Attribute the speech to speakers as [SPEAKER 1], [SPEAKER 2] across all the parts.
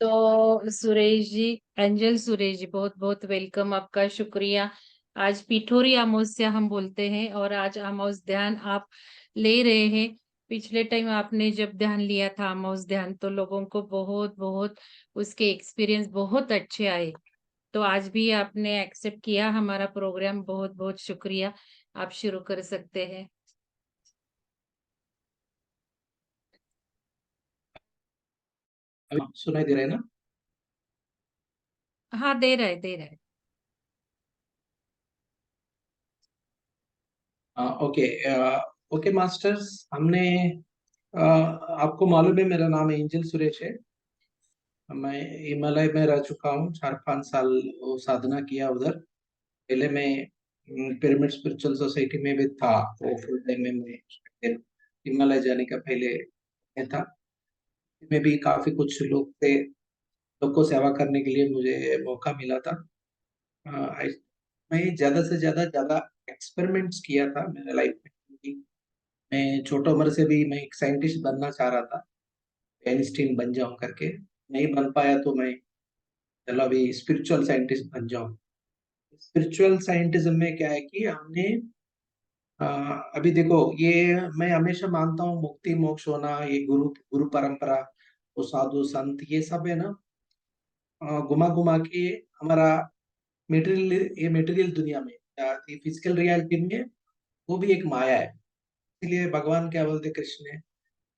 [SPEAKER 1] तो सुरेश जी, एंजल सुरेश जी, बहुत बहुत वेलकम, आपका शुक्रिया। आज पिठोरी अमावस्या हम बोलते हैं और आज अमावस ध्यान आप ले रहे हैं। पिछले टाइम आपने जब ध्यान लिया था अमावस ध्यान, तो लोगों को बहुत बहुत उसके एक्सपीरियंस बहुत अच्छे आए। तो आज भी आपने एक्सेप्ट किया हमारा प्रोग्राम, बहुत बहुत शुक्रिया। आप शुरू कर सकते हैं।
[SPEAKER 2] अभी सुनाई दे रहा है ना?
[SPEAKER 1] हाँ, दे रहे दे रहे।
[SPEAKER 2] ओके। ओके मास्टर्स, हमने आपको मालूम है मेरा नाम एंजल सुरेश है। मैं हिमालय में रह चुका हूँ, 4-5 साल वो साधना किया उधर। पहले मैं पिरामिड स्पिरिचुअल सोसाइटी में भी था। वो फुल टाइम में मैं हिमालय जाने का पहले मैं था। में भी काफी कुछ लोग थे, लोग को सेवा करने के लिए मुझे मौका मिला था। अ, मैं ज्यादा से ज्यादा ज्यादा एक्सपेरिमेंट्स किया था मेरे लाइफ में। मैं छोटा उम्र से भी मैं एक साइंटिस्ट बनना चाह रहा था, आइंस्टीन बन जाऊं करके। नहीं बन पाया तो मैं चलो अभी स्पिरिचुअल साइंटिस्ट बन जाऊं। स्पिरिचुअल साइंटिज्म में क्या है कि हमने अ, अभी देखो, ये मैं हमेशा मानता हूँ मुक्ति मोक्ष होना, ये गुरु गुरु परंपरा, वो साधु संत, ये सब है ना, घुमा घुमा के हमारा मेटेरियल, ये मेटेरियल दुनिया में, फिजिकल रियलिटी में वो भी एक माया है। इसलिए भगवान क्या बोलते कृष्ण ने,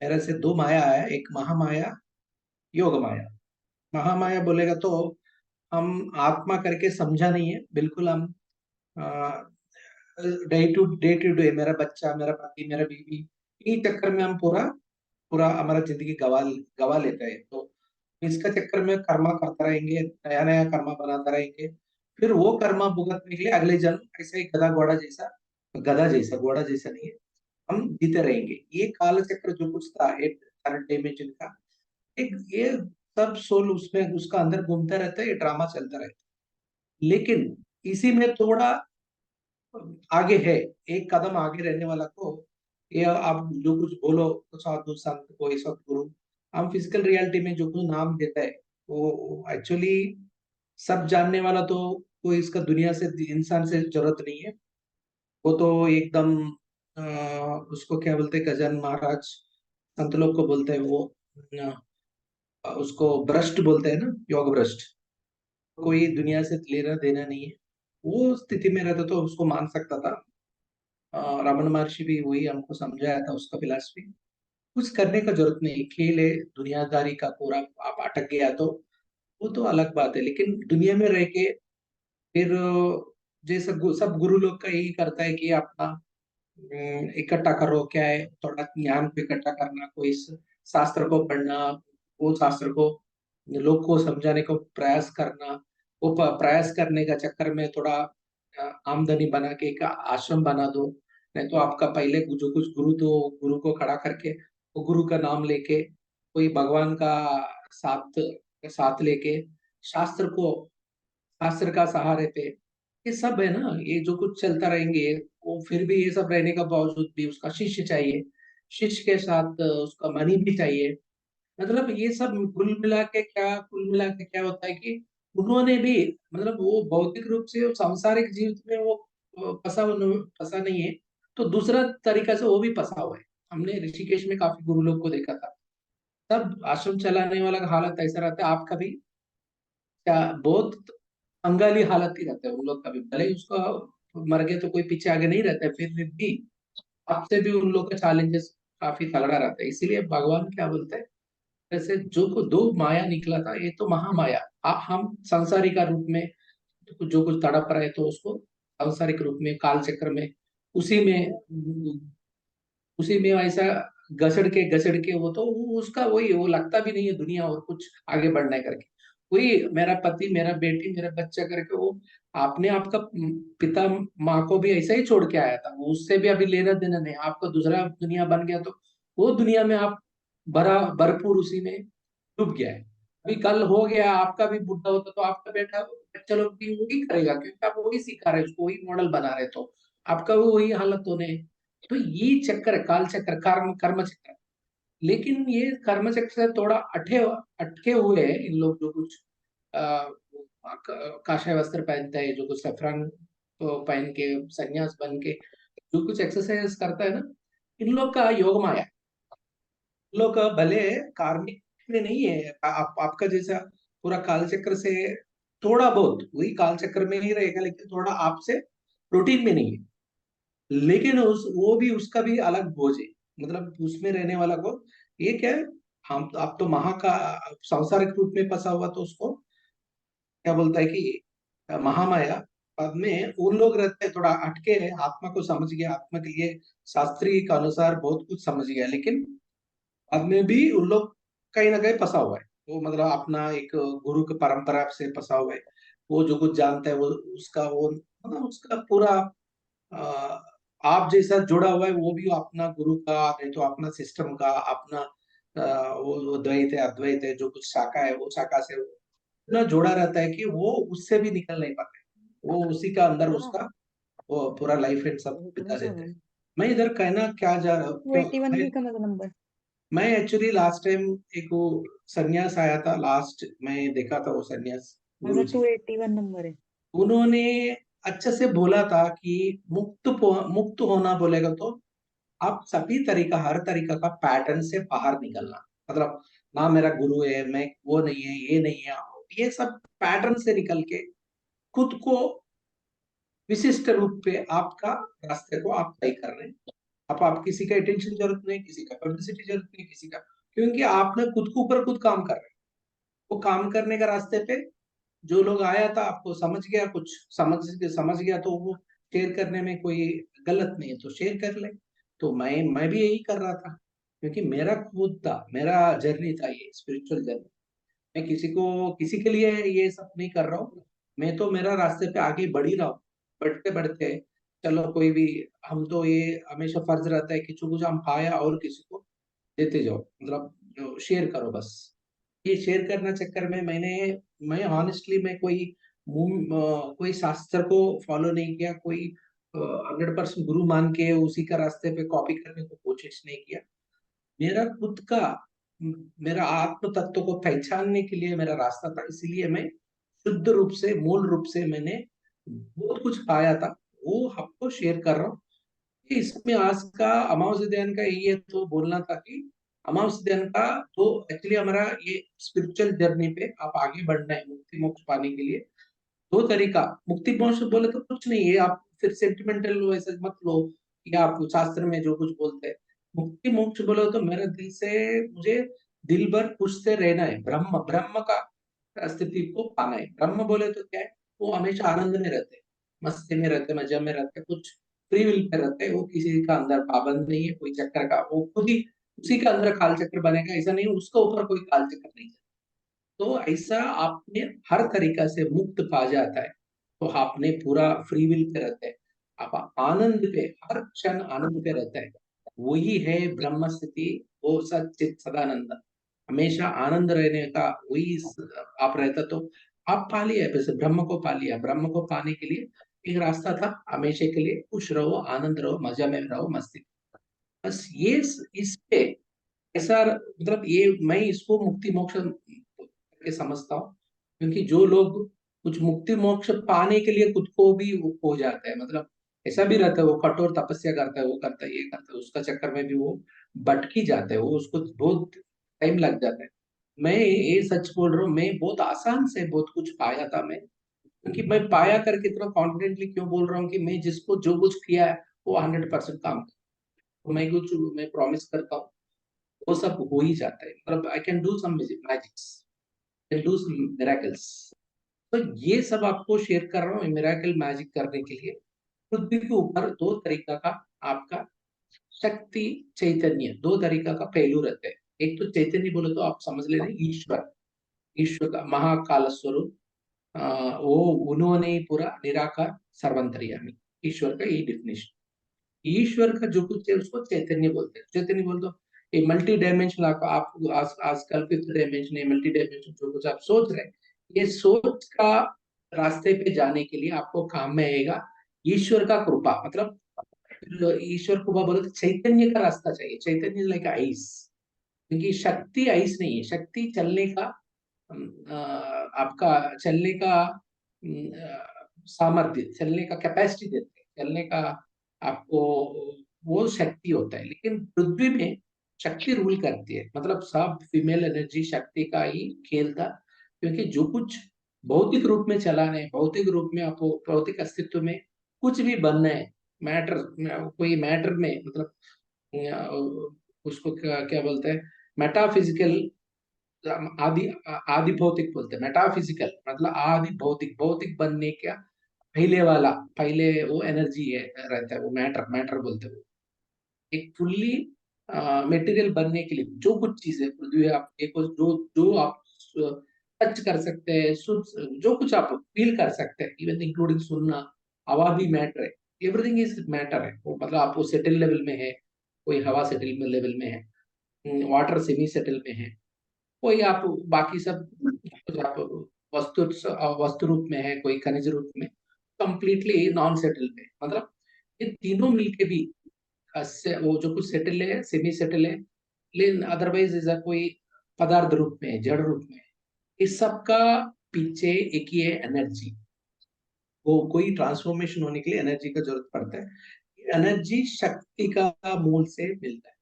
[SPEAKER 2] मेरे से दो माया है, एक महामाया, योग माया। महामाया बोलेगा तो हम आत्मा करके समझा नहीं है बिल्कुल। हम डे टू डे मेरा बच्चा, मेरा पति, मेरा बीवी, इन्हीं चक्कर में हम पूरा पूरा हमारा जिंदगी गवा गवा लेते हैं। तो इसका चक्कर में कर्मा करता रहेंगे, नया नया कर्मा बनाता रहेंगे। फिर वो कर्मा भुगतने के लिए अगले जन्म ऐसे ही गधा घोड़ा जैसा, गधा जैसा, घोड़ा जैसा नहीं है, हम जीते रहेंगे। ये काल चक्र जो कुछ था, एक थर्ड डायमेंशन का, एक ये सब सोल उसमें उसका अंदर घूमता रहता है, ये ड्रामा चलता रहता है। लेकिन इसी में थोड़ा आगे है, एक कदम आगे रहने वाला को, ये आप जो कुछ बोलो तो साधु संत कोई सतगुरु, हम फिजिकल रियलिटी में जो कुछ नाम देता है वो एक्चुअली सब जानने वाला तो कोई इसका दुनिया से, इंसान से जरूरत नहीं है। वो तो एकदम उसको क्या बोलते हैं, गजानन महाराज संत लोग को बोलते हैं वो, उसको भ्रष्ट बोलते हैं ना, योग भ्रष्ट। कोई दुनिया से लेना देना नहीं है। वो स्थिति में रहता तो उसको मान सकता था। रमन महर्षि भी वही हमको समझाया था, उसका फिलॉसफी कुछ करने का जरूरत नहीं, खेल है दुनियादारी का पूरा। आप अटक गया तो वो तो अलग बात है, लेकिन दुनिया में रह के फिर जैसे सब गुरु लोग का यही करता है कि अपना इकट्ठा करो, क्या है थोड़ा ज्ञान को इकट्ठा करना, कोई शास्त्र को पढ़ना, वो शास्त्र को लोग को समझाने को प्रयास करना। वो प्रयास करने का चक्कर में थोड़ा आमदनी बना के एक आश्रम बना दो। नहीं तो आपका पहले जो कुछ गुरु, तो गुरु को खड़ा करके वो गुरु का नाम लेके, कोई भगवान का साथ साथ लेके, शास्त्र को, शास्त्र का सहारे पे, ये सब है ना, ये जो कुछ चलता रहेंगे। वो फिर भी ये सब रहने का बावजूद भी उसका शिष्य चाहिए, शिष्य के साथ उसका मनी भी चाहिए। मतलब ये सब कुल मिला के क्या होता है कि उन्होंने भी, मतलब वो भौतिक रूप से वो सांसारिक जीवित में वो फंसा नहीं है, तो दूसरा तरीका से वो भी फंसा हुआ है। हमने ऋषिकेश में काफी गुरु लोग को देखा था। सब आश्रम चलाने वाला का हालत ऐसा रहता है, आपका भी क्या बहुत अंगाली हालत ही रहता है उन लोग का भी, भले ही उसका मर गए तो कोई पीछे आगे नहीं रहता है, फिर भी आपसे भी उन लोग का चैलेंजेस काफी तगड़ा रहता है। इसीलिए भगवान क्या बोलते हैं, जैसे जो को दो माया निकला था, ये तो महामाया। हम संसारी का रूप में जो कुछ तड़प रहे तो उसको सांसारिक रूप में, काल चक्र में, उसी में उसी में ऐसा घसड़ के वो तो उसका वही, वो लगता भी नहीं है दुनिया और कुछ आगे बढ़ना है करके। वही मेरा पति, मेरा बेटी, मेरा बच्चा करके वो आपने आपका पिता माँ को भी ऐसा ही छोड़ के आया था, वो उससे भी अभी लेना देना नहीं, आपका दूसरा दुनिया बन गया तो वो दुनिया में आप भरा भरपूर उसी में डूब गया है। अभी कल हो गया आपका भी बुढ़ा होता तो आपका बेटा, बच्चा लोग भी वही करेगा, क्योंकि आप वही सिखा रहे, उसको वही मॉडल बना रहे, तो आपका भी वही हालत होने। तो ये चक्कर है, काल चक्र, कर्म कर्म चक्र। लेकिन ये कर्म चक्र से थोड़ा अटके हुए हैं इन लोग, जो कुछ काषाय वस्त्र पहनते हैं, जो कुछ सफरान तो पहन के सन्यास बन के जो कुछ एक्सरसाइज करता है ना, इन लोग का योग माया। इन लोग का भले कार्मिक में नहीं है, आपका जैसा पूरा कालचक्र से थोड़ा बहुत वही कालचक्र में नहीं रहेगा, लेकिन थोड़ा आपसे रूटीन में नहीं है। लेकिन वो भी उसका भी अलग भोज है, मतलब उसमें रहने वाला को ये क्या है, हम आप तो महा का सांसारिक रूप में फंसा हुआ, तो उसको क्या बोलता है कि महामाया। बाद में उन लोग रहते हैं थोड़ा अटके है, आत्मा को समझ गया, आत्मा के लिए शास्त्री के अनुसार बहुत कुछ समझ गया, लेकिन बाद में भी उन लोग कहीं ना कहीं फंसा हुआ है। वो मतलब अपना एक गुरु की परंपरा से फंसा हुआ है। वो जो कुछ जानता है वो उसका वो मतलब उसका पूरा अ, आप जैसा जुड़ा हुआ है, वो भी अपना गुरु का नहीं तो अपना सिस्टम का अपना वो द्वैत है अद्वैत है, जो कुछ शाखा है वो शाखा से इतना जुड़ा रहता है कि वो उससे भी निकल नहीं पाता है। वो उसी का अंदर उसका वो पूरा लाइफ एंड सब बिता देते हैं। मैं इधर कहना क्या जा रहा हूँ, क्यों
[SPEAKER 3] 281 भी का मेरा नंबर।
[SPEAKER 2] मैं एक्चुअली लास्ट टाइम एक वो सन्यास आया था, लास्ट मैं देखा था वो सन्यास
[SPEAKER 3] मेरा
[SPEAKER 2] गुरु जी।
[SPEAKER 3] 281 नंबर है।
[SPEAKER 2] उन्होंने अच्छे से बोला था कि मुक्त होना बोलेगा तो आप सभी तरीका हर तरीका का पैटर्न से बाहर निकलना, मतलब ना मेरा गुरु है, मैं वो नहीं है, ये नहीं है, ये सब पैटर्न से निकल के खुद को विशिष्ट रूप पे आपका रास्ते को आप तय कर रहे हैं। आप किसी का अटेंशन जरूरत नहीं, किसी का पब्लिसिटी जरूरत नहीं, किसी का, क्योंकि आपने खुद के ऊपर खुद काम कर रहे हैं। वो काम करने का रास्ते पे जो लोग आया था आपको समझ गया, कुछ समझ गया, तो वो शेयर करने में कोई गलत नहीं है, तो शेयर कर ले। तो मैं भी यही कर रहा था, क्योंकि मेरा खुद था, मेरा जर्नी था ये स्पिरिचुअल जर्नी। मैं किसी के लिए ये सब नहीं कर रहा हूँ। मैं तो मेरा रास्ते पे आगे बढ़ ही रहा हूँ, बढ़ते बढ़ते चलो कोई भी, हम तो ये हमेशा फर्ज रहता है कि जो कुछ हम पाया और किसी को देते जाओ, मतलब शेयर करो बस। ये शेयर करना चक्कर में मैं ऑनेस्टली मैं कोई शास्त्र को फॉलो नहीं किया, कोई 100% गुरु मान के उसी का रास्ते पे कॉपी करने को कोशिश नहीं किया। मेरा खुद का मेरा आत्म तत्व को पहचानने के लिए मेरा रास्ता था, इसीलिए मैं शुद्ध रूप से मूल रूप से मैंने बहुत कुछ पाया था, वो आपको शेयर कर रहा हूँ। इसमें आज का अमावस्या ध्यान का ये तो बोलना था कि अमावस्या ध्यान का तो एक्चुअली हमारा ये स्पिरिचुअल जर्नी पे आप आगे बढ़ना है मुक्ति मोक्ष पाने के लिए। दो तरीका, मुक्ति मोक्ष बोले तो कुछ नहीं है, आप फिर सेंटिमेंटल वैसे मत लो, या आप शास्त्र में जो कुछ बोलते हैं। मुक्ति मोक्ष बोलो तो मेरे दिल से मुझे दिल भर खुश से रहना है, ब्रह्म ब्रह्म का स्थिति को पाना है। ब्रह्म बोले तो क्या है, वो हमेशा आनंद में रहते हैं, मस्ती में रहते हैं, मजे में रहते हैं, कुछ फ्री विल पे रहते हैं, वो किसी का अंदर पाबंद नहीं है, कोई चक्कर का वो खुद ही उसी का अंदर काल चक्र बनेगा, ऐसा नहीं उसका ऊपर कोई काल चक्र नहीं है। तो ऐसा आपने हर तरीका से मुक्त पा जाता है, तो आपने पूरा फ्री विल पे रहते हैं, आप आनंद पे हर क्षण आनंद पे रहता है। वही है ब्रह्म स्थिति, वो सचित सदानंद, हमेशा आनंद रहने का वही आप रहता, तो आप पा लिया है, वैसे ब्रह्म को पा लिया। ब्रह्म को पाने के लिए एक रास्ता था, हमेशा के लिए खुश रहो, आनंद रहो, मजा में रहो, मस्ती। बस ये इस पे ऐसा मतलब ये मैं इसको मुक्ति मोक्ष के समझता हूँ, क्योंकि जो लोग कुछ मुक्ति मोक्ष पाने के लिए खुद को भी वो खो जाता है, मतलब ऐसा भी रहता है, वो कठोर तपस्या करता है, वो करता है, ये करता है, उसका चक्कर में भी वो भटकी जाता है, वो उसको बहुत टाइम लग जाता है। मैं ये सच बोल रहा हूँ, मैं बहुत आसान से बहुत कुछ पाया था मैं, क्योंकि मैं पाया करके इतना कॉन्फिडेंटली क्यों बोल रहा हूँ कि मैं जिसको जो कुछ किया है वो 100% काम करता हूँ। तो मैं प्रॉमिस करता हूँ वो सब हो ही जाता है, मतलब I can do some magics, can do some miracles. तो ये सब आपको शेयर कर रहा हूँ मिरेकल मैजिक करने के लिए। पृथ्वी के ऊपर दो तरीका का आपका शक्ति चैतन्य, दो तरीका का पहलू रहते हैं। एक तो चैतन्य बोले तो आप समझ लेना ईश्वर, ईश्वर का महाकाल स्वरूप, वो उन्होंने ही पूरा निराकार सर्वंतर्यामी, ईश्वर का ये डेफिनेशन। ईश्वर का जो कुछ है उसको चैतन्य बोलते हैं। चैतन्य बोलते हो ये मल्टी डायमेंशन, आप आजकल फिफ्थ डायमेंशन है, मल्टी डायमेंशन जो कुछ आप सोच रहे हैं, ये सोच का रास्ते पे जाने के लिए आपको काम में आएगा ईश्वर का कृपा। मतलब ईश्वर कृपा बोले तो चैतन्य का रास्ता चाहिए, चैतन्य लाइक आइस, क्योंकि शक्ति आइस नहीं है, शक्ति चलने का आपका चलने का सामर्थ्य, चलने का कैपेसिटी देते हैं, चलने का आपको वो शक्ति होता है। लेकिन पृथ्वी में शक्ति रूल करती है, मतलब सब फीमेल एनर्जी शक्ति का ही खेल था। क्योंकि जो कुछ भौतिक रूप में चलाना है, भौतिक रूप में आपको भौतिक अस्तित्व में कुछ भी बनना है, मैटर कोई मैटर में, मतलब उसको क्या बोलते हैं, मेटाफिजिकल, आदि आदि भौतिक बोलते हैं। मेटाफिजिकल मतलब आदि भौतिक, भौतिक बनने का पहले वाला, पहले वो एनर्जी है रहता है, वो मैटर, मैटर बोलते हैं। एक फुल्ली मटेरियल बनने के लिए जो कुछ चीज है पृथ्वी, आप देखो, जो जो आप टच कर सकते हैं, जो कुछ आप फील कर सकते हैं, इवन इंक्लूडिंग सुनना, हवा भी मैटर है। एवरीथिंग इज मैटर है वो, मतलब आप वो सेटल लेवल में है, कोई हवा सेटल में लेवल में है, वाटर सेमी सेटल में है, कोई आप बाकी सब कुछ आप वस्तु वस्तु रूप में है, कोई खनिज रूप में, कंप्लीटली नॉन सेटल में। मतलब ये तीनों मिलके भी वो जो कुछ सेटल है, सेमी सेटल है, लेकिन अदरवाइज इज कोई पदार्थ रूप में है, जड़ रूप में है। इस सब का पीछे एक ही है, एनर्जी। वो कोई ट्रांसफॉर्मेशन होने के लिए एनर्जी का जरूरत पड़ता है। एनर्जी शक्ति का मूल से मिलता है।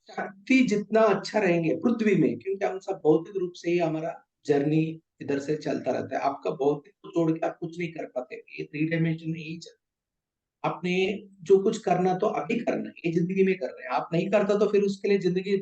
[SPEAKER 2] शक्ति जितना अच्छा रहेंगे पृथ्वी में, क्योंकि हम सब भौतिक रूप से ही हमारा जर्नी इधर से चलता रहता है। आपका भौतिक को छोड़ के आप कुछ नहीं कर पाते, ये 3 डायमेंशन में ही चलता है। आपने जो कुछ करना तो अभी करना है, ये जिंदगी में कर रहे हैं। आप नहीं करता तो फिर उसके लिए जिंदगी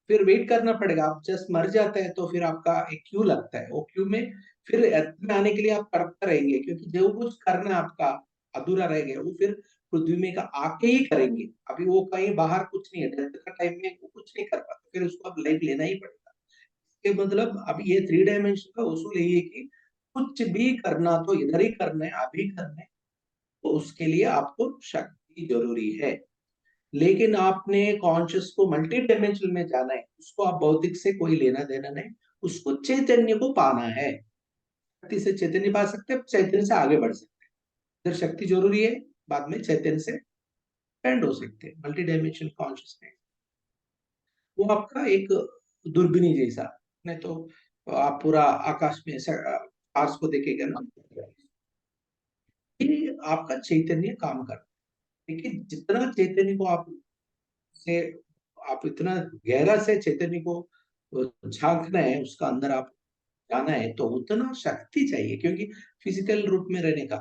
[SPEAKER 2] फिर वेट करना पड़ेगा। आप जस्ट मर जाते हैं तो फिर आपका एक क्यू लगता है, वो क्यू में फिर एर्थ में आने के लिए आप करते रहेंगे, क्योंकि जो कुछ करना आपका अधूरा रह गया वो फिर पृथ्वी में का आके ही करेंगे। अभी वो कहीं बाहर कुछ नहीं है, डेथ का टाइम में वो कुछ नहीं कर पाते, फिर उसको अब लाइफ लेना ही पड़ेगा। इसके मतलब अब ये 3 डायमेंशन का उसूल यही है कि कुछ भी करना तो इधर ही करना है, अभी करना है। तो उसके लिए आपको शक्ति जरूरी है। लेकिन आपने कॉन्शियस को मल्टी डायमेंशनल में जाना है, उसको आप भौतिक से कोई लेना देना नहीं, उसको चैतन्य को पाना है। शक्ति से चैतन्य पा सकते हैं, चैतन्य से आगे बढ़ सकते हैं। इधर शक्ति जरूरी है, बाद में चैतन्य से बैंड हो सकते हैं, मल्टी डायमेंशनल कॉन्शियसनेस। वो आपका एक दूरबीनी जैसा, नहीं तो आप पूरा आकाश में स्टार्स को देखेगा ना, ये आपका चैतन्य काम करता है। लेकिन जितना चैतन्य को से आप इतना गहरा से चैतन्य को झांकना है, उसका अंदर आप जाना है, तो उतना शक्ति चाहिए, क्योंकि फिजिकल रूप में रहने का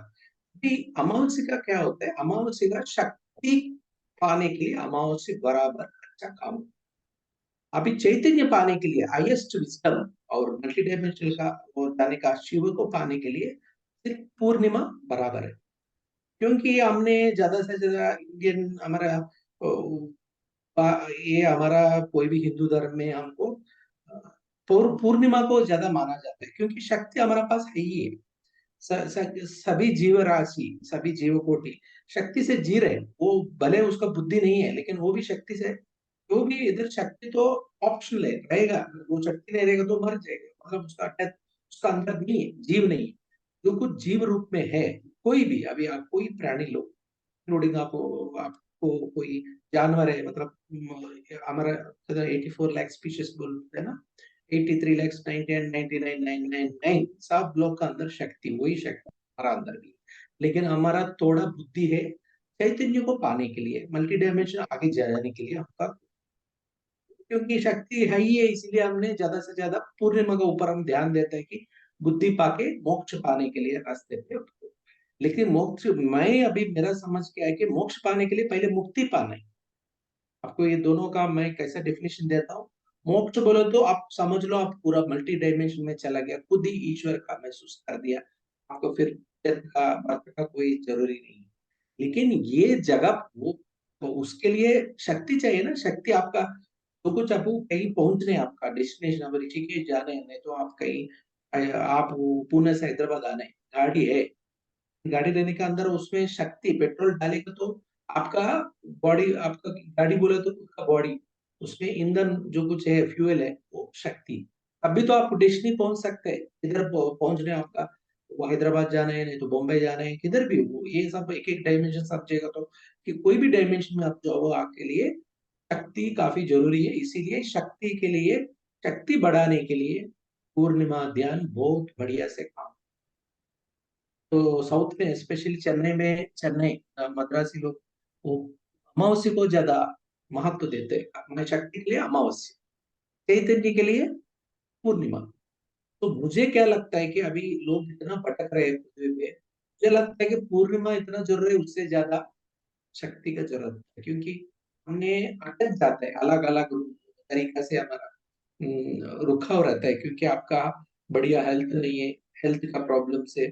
[SPEAKER 2] भी। अमावस्या का क्या होता है, अमावस्या का शक्ति पाने के लिए अमावस्या बराबर अच्छा काम। अभी चैतन्य पाने के लिए हाईएस्ट विजडम और मल्टी डायमेंशनल का और जाने का, शिव को पाने के लिए सिर्फ पूर्णिमा बराबर है। क्योंकि हमने ज्यादा से ज्यादा इंडियन हमारा ये हमारा कोई भी हिंदू धर्म में हमको पूर्णिमा को ज्यादा माना जाता है, क्योंकि शक्ति हमारे पास है ही है। सभी जीव राशि, सभी जीव कोटि शक्ति से जी रहे हैं। वो भले उसका बुद्धि नहीं है, लेकिन वो भी शक्ति से, वो भी इधर शक्ति तो ऑप्शनल है, रहेगा। वो शक्ति नहीं रहेगा तो मर जाएगा, मतलब उसका डेथ उसका अंदर नहीं है, जीव नहीं है। जो कुछ जीव रूप में है, कोई भी, अभी आप कोई प्राणी लो, इंक्लूडिंग आपको कोई जानवर है, मतलब हमारा 84 लाख स्पीशीज बोलते हैं ना, 83 लाख 99,999 सब लोग का अंदर शक्ति, वही शक्ति हमारा अंदर भी। लेकिन हमारा थोड़ा बुद्धि है चैतन्य को पाने के लिए, मल्टी डायमेंशन आगे जाने के लिए हमका, क्योंकि शक्ति है ही है, इसीलिए हमने ज्यादा से ज्यादा पूर्णिमा के ऊपर हम ध्यान देते हैं कि बुद्धि पाके मोक्ष पाने के लिए रास्ते पे। लेकिन मोक्ष, मैं अभी मेरा समझ क्या है कि मोक्ष पाने के लिए पहले मुक्ति पाना है। आपको ये दोनों का मैं कैसा डेफिनेशन देता हूँ। मोक्ष बोलो तो आप समझ लो आप पूरा मल्टी डायमेंशन में चला गया, खुद ही ईश्वर का महसूस कर दिया, आपको फिर डेथ का, मरने का कोई जरूरी नहीं है। लेकिन ये जगह वो, तो उसके लिए शक्ति चाहिए ना। शक्ति आपका तो कुछ, आपको कहीं पहुंचने, आपका डेस्टिनेशन, अब ऋषिकेश जाने हैं, नहीं तो आप कहीं आप पुणे से हैदराबाद आने, गाड़ी है, गाड़ी लेने के अंदर उसमें शक्ति, पेट्रोल डालेगा तो आपका बॉडी, आपका गाड़ी बोले तो उसका बॉडी, उसमें ईंधन जो कुछ है, फ्यूल है, वो शक्ति। अभी तो आप डेस्टिनी पहुंच सकते हैं, इधर पहुंचने आपका, वो हैदराबाद जाना है, नहीं तो बॉम्बे जाना है, किधर भी वो, ये सब एक एक डायमेंशन सब जगह तो, कि कोई भी डायमेंशन में आप जाओ आपके लिए शक्ति काफी जरूरी है, इसीलिए शक्ति के लिए, शक्ति बढ़ाने के लिए पूर्णिमा ध्यान बहुत बढ़िया से काम। तो साउथ में स्पेशली चेन्नई में, चेन्नई मद्रासी लोग वो अमावस्या को ज्यादा महत्व देते हैं। अपने शक्ति के लिए अमावस्या, चैतन्य के लिए पूर्णिमा। तो मुझे क्या लगता है कि अभी लोग इतना भटक रहे हैं पृथ्वी पे, मुझे लगता है कि पूर्णिमा इतना जरूरी है, उससे ज्यादा शक्ति का जरूरत है, क्योंकि हमने अटक जाते हैं अलग अलग तरीका से, हमारा रुखाव रहता है, क्योंकि आपका बढ़िया हेल्थ नहीं है, हेल्थ का प्रॉब्लम से,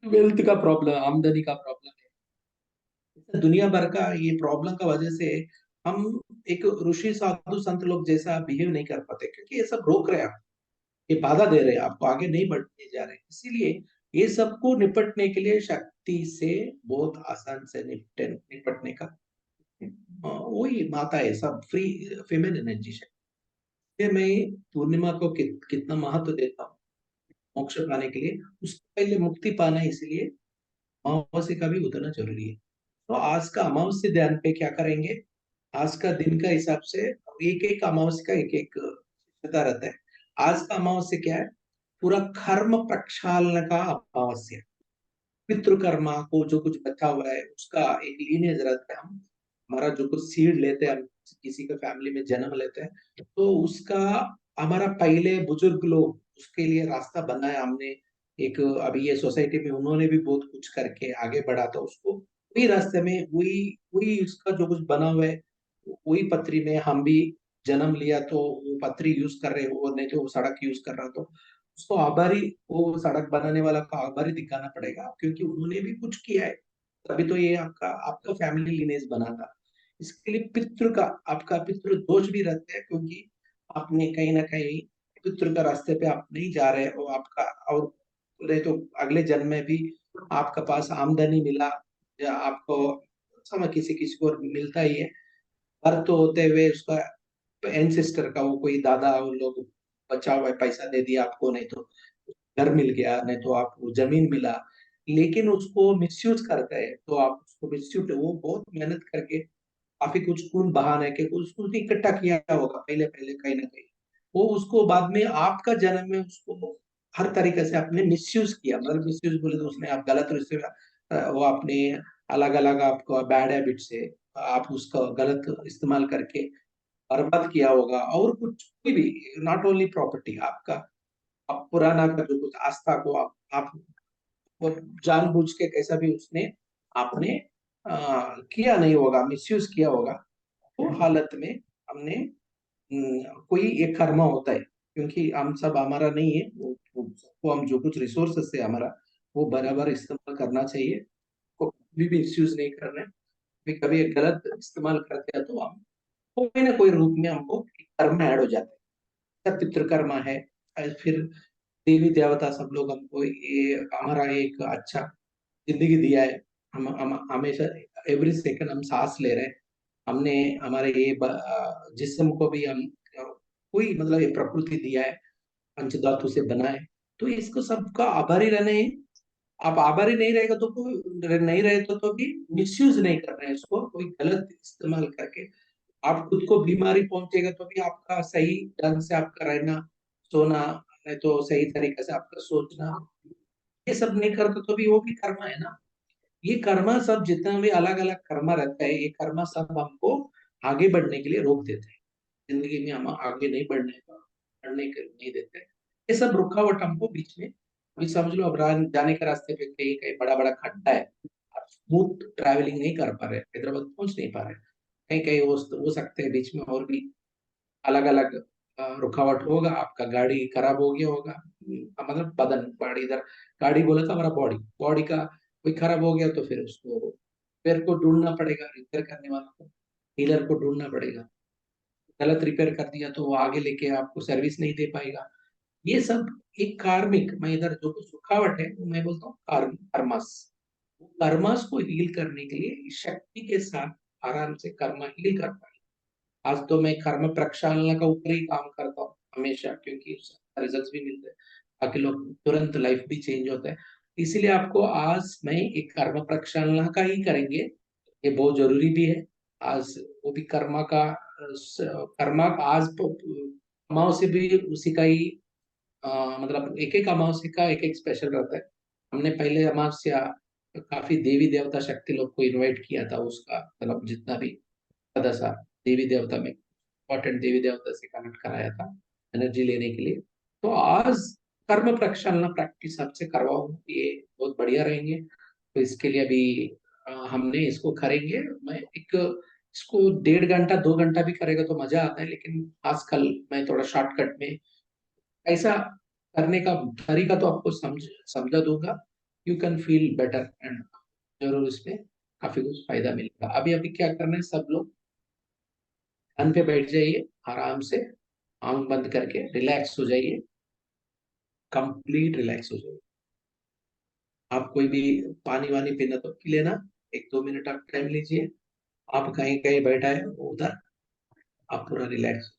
[SPEAKER 2] वेल्थ का प्रॉब्लम, आमदनी का प्रॉब्लम है, दुनिया भर का ये प्रॉब्लम का वजह से हम एक ऋषि साधु संत लोग जैसा बिहेव नहीं कर पाते, क्योंकि ये सब रोक रहे हैं, ये बाधा दे रहे हैं, आपको आगे नहीं बढ़ने जा रहे, इसीलिए ये सबको निपटने के लिए शक्ति से बहुत आसान से निपटने का वही माता है, सब फ्री फीमेल एनर्जी है। मैं पूर्णिमा को कितना महत्व देता हूँ मोक्ष पाने के लिए, उसको पहले मुक्ति पाना है, इसलिए अमावस्या का भी उतना जरूरी है। तो आज का अमावस्या ध्यान पे क्या करेंगे, आज का दिन का हिसाब से एक एक अमावस्या का एक एक पता रहता है। आज का अमावस्या क्या है, पूरा कर्म प्रक्षालन का अमावस्या, पितृकर्मा को जो कुछ बचा हुआ है उसका एक लीनियज रहता है। हम हमारा जो कुछ सीड लेते हैं, हम किसी का फैमिली में जन्म लेते हैं, तो उसका हमारा पहले बुजुर्ग लोग उसके लिए रास्ता बनाया हमने, एक अभी ये सोसाइटी में उन्होंने भी बहुत कुछ करके आगे बढ़ा था उसको, वही रास्ते में वही वही उसका जो कुछ बना हुआ है, वही पत्री में हम भी जन्म लिया, तो वो पत्री यूज कर रहे हो, नहीं तो वो सड़क यूज कर रहा, तो उसको आभारी, वो सड़क बनाने वाला का आभारी दिखाना पड़ेगा, क्योंकि उन्होंने भी कुछ किया है, तभी तो ये आपका आपका फैमिली लिनेज बना था। इसके लिए पितृ का, आपका पितृ दोष भी रहता है, क्योंकि आपने कहीं ना कहीं पितृ का रास्ते पे आप नहीं जा रहे हो, आपका और नहीं तो अगले जन्म में भी आपका पास आमदनी मिला, या आपको समय किसी किसी को मिलता ही है, हर तो होते हुए उसका एंसेस्टर का वो कोई दादा उन लोग बचा हुआ है, पैसा दे दिया आपको, नहीं तो घर मिल गया, नहीं तो आपको जमीन मिला, लेकिन उसको मिसयूज करता है, तो आप उसको मिसयूज, वो बहुत मेहनत करके काफी कुछ खून बहाने के कुछ उसने इकट्ठा किया होगा पहले पहले कहीं ना कहीं, वो उसको बाद में आपका जन्म में उसको हर तरीके से आपने मिसयूज किया, मतलब मिसयूज बोले तो उसने आप गलत रिश्ते वो आपने अलग अलग आपको बैड हैबिट से आप उसका गलत इस्तेमाल करके बर्बाद किया होगा, और कुछ कोई भी, नॉट ओनली प्रॉपर्टी आपका, आप पुराना का जो कुछ आस्था को आप वो जानबूझ के कैसा भी उसने आपने किया नहीं होगा, मिसयूज किया होगा, तो हालत में हमने कोई एक कर्म होता है, क्योंकि हम सब हमारा नहीं है वो हम जो कुछ रिसोर्सेस है हमारा, वो बराबर इस्तेमाल करना चाहिए, को कभी भी मिसयूज नहीं करना है। कभी कभी एक गलत इस्तेमाल करते हैं तो हम कोई ना कोई रूप में हमको कर्म ऐड हो जाते हैं, सब पितृकर्मा है, और फिर देवी देवता सब लोग हमको ये हमारा एक अच्छा जिंदगी दिया है, हम हमेशा एवरी सेकंड हम सांस ले रहे हैं, हमने हमारे ये जिस्म को भी हम कोई मतलब ये प्रकृति दिया है, पंचधातु से बना है, तो इसको सबका आभारी रहना है। आप आभारी नहीं रहेगा तो कोई नहीं रहे तो भी मिसयूज नहीं कर रहे हैं इसको, कोई गलत इस्तेमाल करके आप खुद को बीमारी पहुंचेगा तो भी आपका सही ढंग से आपका रहना, सोना, नहीं तो सही तरीके से आपका सोचना, ये सब नहीं करते तो भी वो भी कर्म है ना। ये कर्मा सब जितना भी अलग अलग कर्मा रहता है, ये कर्मा सब हमको आगे बढ़ने के लिए रोक देते हैं, जिंदगी में हम आगे नहीं बढ़ने के नहीं देते। ये सब रुकावट हमको बीच में, अभी समझ लो अब जाने के रास्ते पे कहीं कहीं बड़ा बड़ा खड्डा है, आप स्मूथ ट्रैवलिंग नहीं कर पा रहे, हैदराबाद पहुंच नहीं पा रहे, कहीं कहीं हो सकते हैं बीच में और भी अलग अलग रुकावट होगा, आपका गाड़ी खराब हो गया होगा, मतलब बदन बॉडी, इधर गाड़ी बोला था हमारा बॉडी, बॉडी का कोई खराब हो गया तो फिर उसको रिपेयर को ढूंढना पड़ेगा, रिपेयर करने वाला को डीलर को ढूंढना पड़ेगा, गलत रिपेयर कर दिया तो वो आगे लेके आपको सर्विस नहीं दे पाएगा। ये सब एक कार्मिक, मैं इधर जो कुछ रुकावट है वो मैं बोलता हूँ कर्मस, कर्मस को हील करने के लिए इस शक्ति के साथ आराम से कर्म हील कर पाए। आज तो मैं कर्म प्रक्षालन का ऊपर ही काम करता हूँ हमेशा, क्योंकि उससे रिजल्ट भी मिलते हैं, बाकी लोग तुरंत लाइफ भी चेंज होता है, इसीलिए आपको आज मैं एक कर्म प्रक्षालन का ही करेंगे, ये बहुत जरूरी भी है। आज वो भी कर्म का कर्मा आज अमावस्या भी उसी का ही मतलब एक एक अमावस्या का एक एक स्पेशल रहता है। हमने पहले अमावस्या काफी देवी देवता शक्ति लोग को इनवाइट किया था, उसका मतलब जितना भी सदस्य देवी देवता में इंपॉर्टेंट देवी देवता से कनेक्ट कराया था एनर्जी लेने के लिए। तो आज कर्म प्रक्षालना प्रैक्टिस आपसे करवाऊंगा, ये बहुत बढ़िया रहेंगे। तो इसके लिए अभी हमने इसको करेंगे। मैं एक इसको 1.5 घंटा 2 घंटा भी करेगा तो मजा आता है, लेकिन आजकल मैं थोड़ा शॉर्टकट में ऐसा करने का तरीका तो आपको समझा दूंगा। You can feel better and जरूर इसमें काफी कुछ फायदा मिलेगा। अभी अभी क्या करना है, सब लोग ध्यान पे बैठ जाइए, आराम से आंख बंद करके रिलैक्स हो जाइए, कंप्लीट रिलैक्स हो जाइए। आप कोई भी पानी वानी पीना तो पी लेना, 1-2 मिनट आप टाइम लीजिए। आप कहीं कहीं बैठा है उधर आप पूरा रिलैक्स।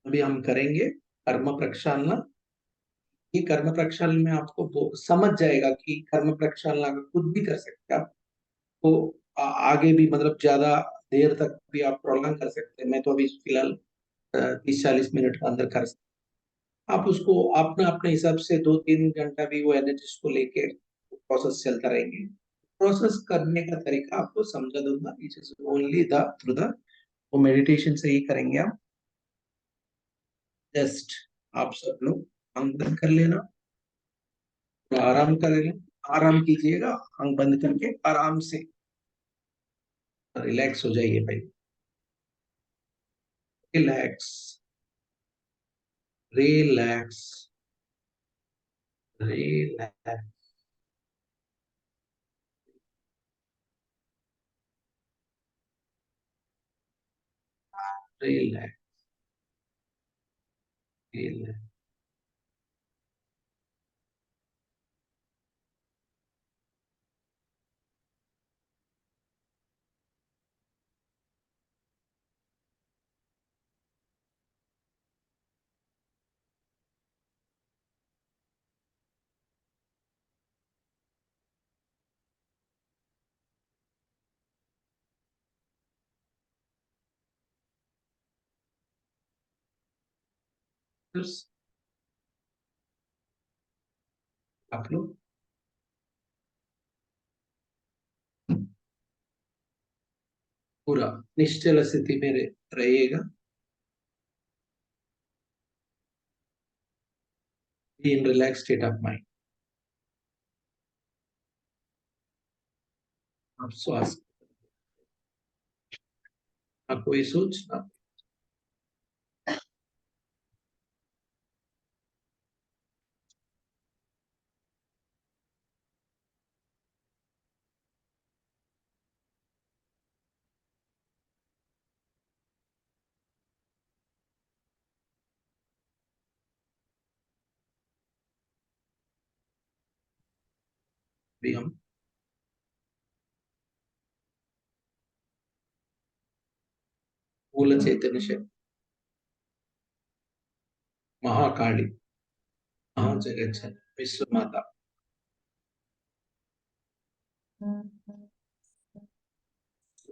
[SPEAKER 2] अभी हम करेंगे कर्म प्रक्षालना। ये कर्म प्रक्षालन में आपको समझ जाएगा कि कर्म प्रक्षालना का खुद भी कर सकते हैं आप। तो आगे भी मतलब ज्यादा देर तक भी आप प्रोलॉन्ग कर सकते हैं। मैं तो अभी फिलहाल 30-40 मिनट के अंदर कर सकते हैं। आप उसको अपना अपने हिसाब से 2-3 घंटा भी वो एनर्जी को लेके प्रोसेस चलता रहेंगे। प्रोसेस करने का तरीका आपको समझा दूंगा, it is only the through the वो मेडिटेशन से ही करेंगे आप। जस्ट आप सब लोग आंख बंद कर लेना, तो आराम करेंगे, आराम कीजिएगा, आंख बंद करके आराम से रिलैक्स हो जाइए भाई। Relax, relax, relax, relax, relax. आप लोग पूरा निश्चल स्थिति में रहिएगा, इन रिलैक्स स्टेट ऑफ माइंड। आप श्वास ना कोई सोच ना, भी हम मूल चैतन्य से महाकाली महाजगत जननी विश्व माता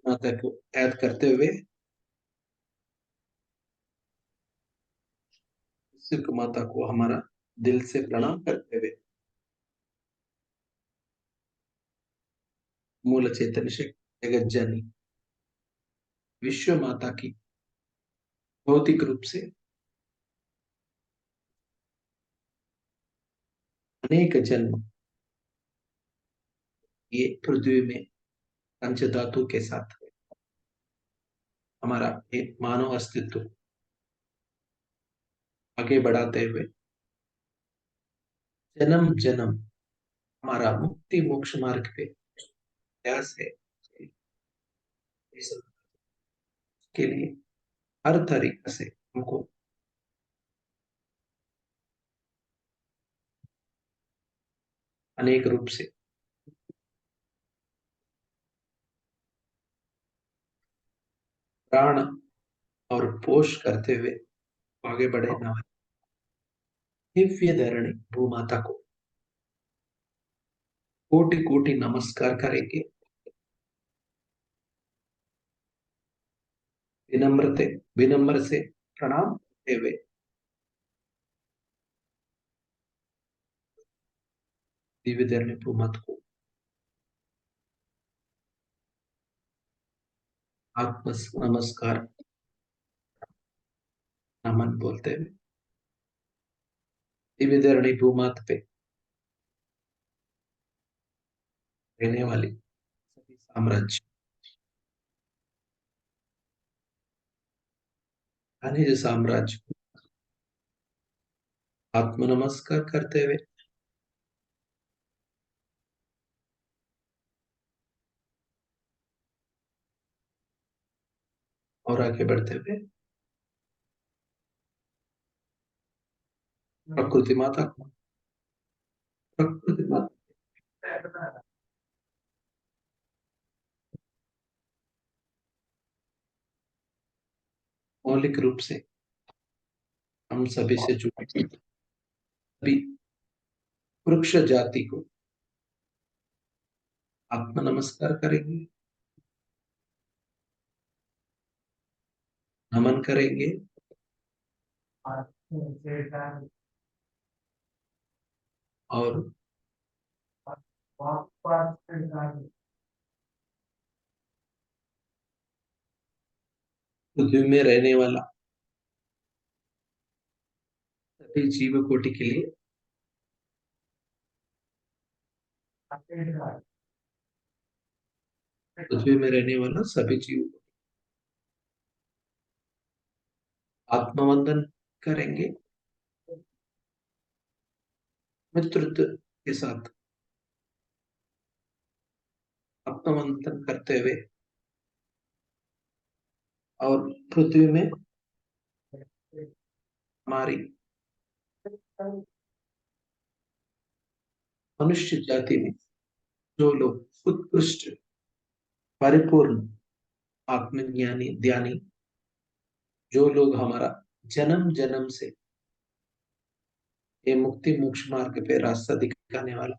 [SPEAKER 2] माता को याद करते हुए, विश्व माता को हमारा दिल से प्रणाम करते हुए, मूल चैतन्य से जगत जननी विश्व माता की भौतिक रूप से अनेक जन्म ये पृथ्वी में पंच धातु के साथ हमारा एक मानव अस्तित्व आगे बढ़ाते हुए जन्म जन्म हमारा मुक्ति मोक्ष मार्ग पे प्रयास है। इस के लिए हर तरीके से हमको अनेक रूप से प्राण और पोष करते हुए आगे बढ़े ना। दिव्य धरणी भूमाता को कोटि कोटि नमस्कार करेंगे। विनम्र से प्रणाम करते हुए दिव्य धर्म भूमत को आत्म नमस्कार नमन बोलते हुए दिव्य धरणी भूमत पे रहने वाली सभी साम्राज्य खनिज साम्राज्य को आत्म नमस्कार करते हुए और आगे बढ़ते हुए प्रकृति माता को प्रकृति माता मौलिक रूप से हम सभी से जुड़े सभी वृक्ष जाति को आत्म नमस्कार करेंगे, नमन करेंगे और पृथ्वी में रहने वाला सभी जीव कोटि के लिए पृथ्वी में रहने वाला सभी जीव आत्मवंदन करेंगे मित्रत्व के साथ आत्मवंदन करते हुए और पृथ्वी में हमारी मनुष्य जाति में जो लोग उत्कृष्ट परिपूर्ण आत्मज्ञानी ध्यानी जो लोग हमारा जन्म जन्म से ये मुक्ति मोक्ष मार्ग पे रास्ता दिखाने वाला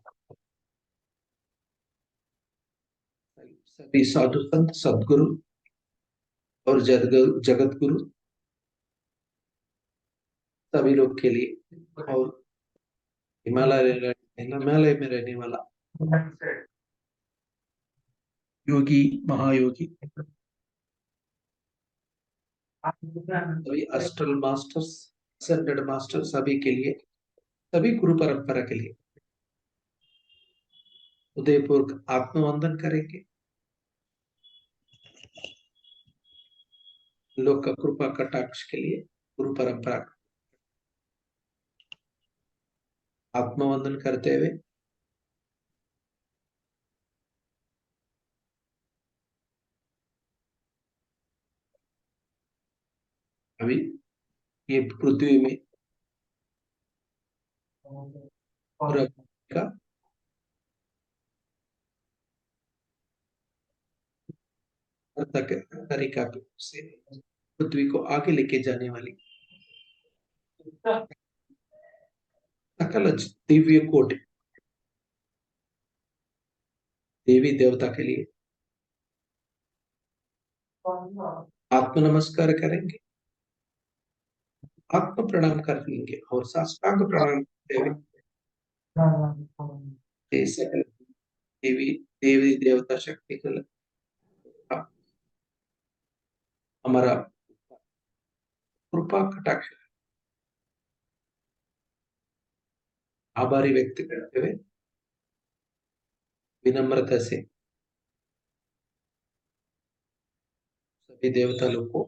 [SPEAKER 2] सभी साधु संत सदगुरु और जगत गुरु सभी लोग के लिए और हिमालय में रहने वाला योगी महायोगी सभी अस्ट्रल मास्टर्स असेंडेड मास्टर सभी के लिए सभी गुरु परंपरा के लिए उदयपूर्वक आत्मवंदन करेंगे। लोक का कृपा कटाक्ष के लिए गुरु परंपरा आत्मवंदन करते हुए अभी ये पृथ्वी में पूरा का तरीका से पृथ्वी को आगे लेके जाने वाली सकल दिव्य कोटि देवी देवता के लिए आत्म नमस्कार करेंगे, आत्म प्रणाम करेंगे और साष्टांग प्रणाम करते हुए ये सकल देवी देवी देवता शक्ति को हमारा कृपा कटाक्ष आभारी व्यक्त करते हुए विनम्रता से सभी देवता लोग को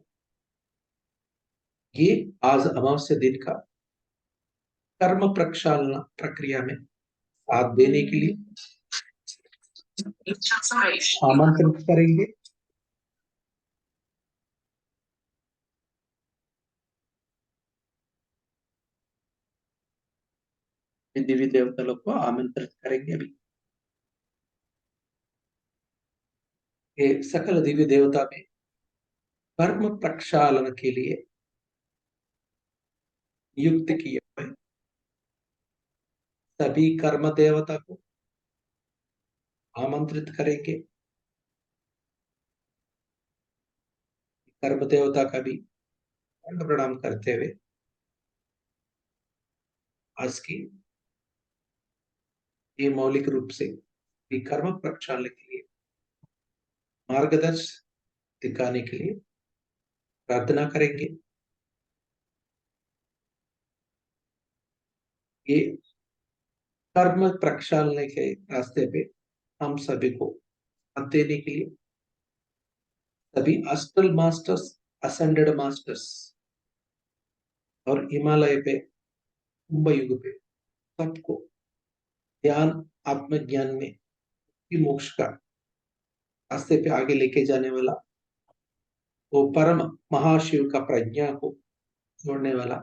[SPEAKER 2] ये आज अमावस्या दिन का कर्म प्रक्षालना प्रक्रिया में साथ देने के लिए आमंत्रित करेंगे। देवी देवता लोग को आमंत्रित करेंगे अभी ये सकल दिव्य देवता में कर्म प्रक्षालन के लिए नियुक्त किए हुए सभी कर्म देवता को आमंत्रित करेंगे। कर्म देवता का भी दंड प्रणाम करते हुए आज की ये मौलिक रूप से कर्म प्रक्षालने के लिए मार्गदर्शन दिखाने के लिए प्रार्थना करेंगे। ये कर्म प्रक्षालने के रास्ते पे हम सभी को साथ देने के लिए सभी अस्ट्रल मास्टर्स, असेंडेड मास्टर्स और हिमालय पे, कुंभ युग पे सबको ज्ञान, आत्मज्ञान में मोक्ष का रास्ते पे आगे लेके जाने वाला वो परम महाशिव का प्रज्ञा को जोड़ने वाला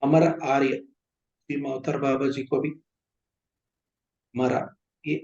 [SPEAKER 2] अमर आर्य श्री मावतर बाबा जी को भी हमारा ये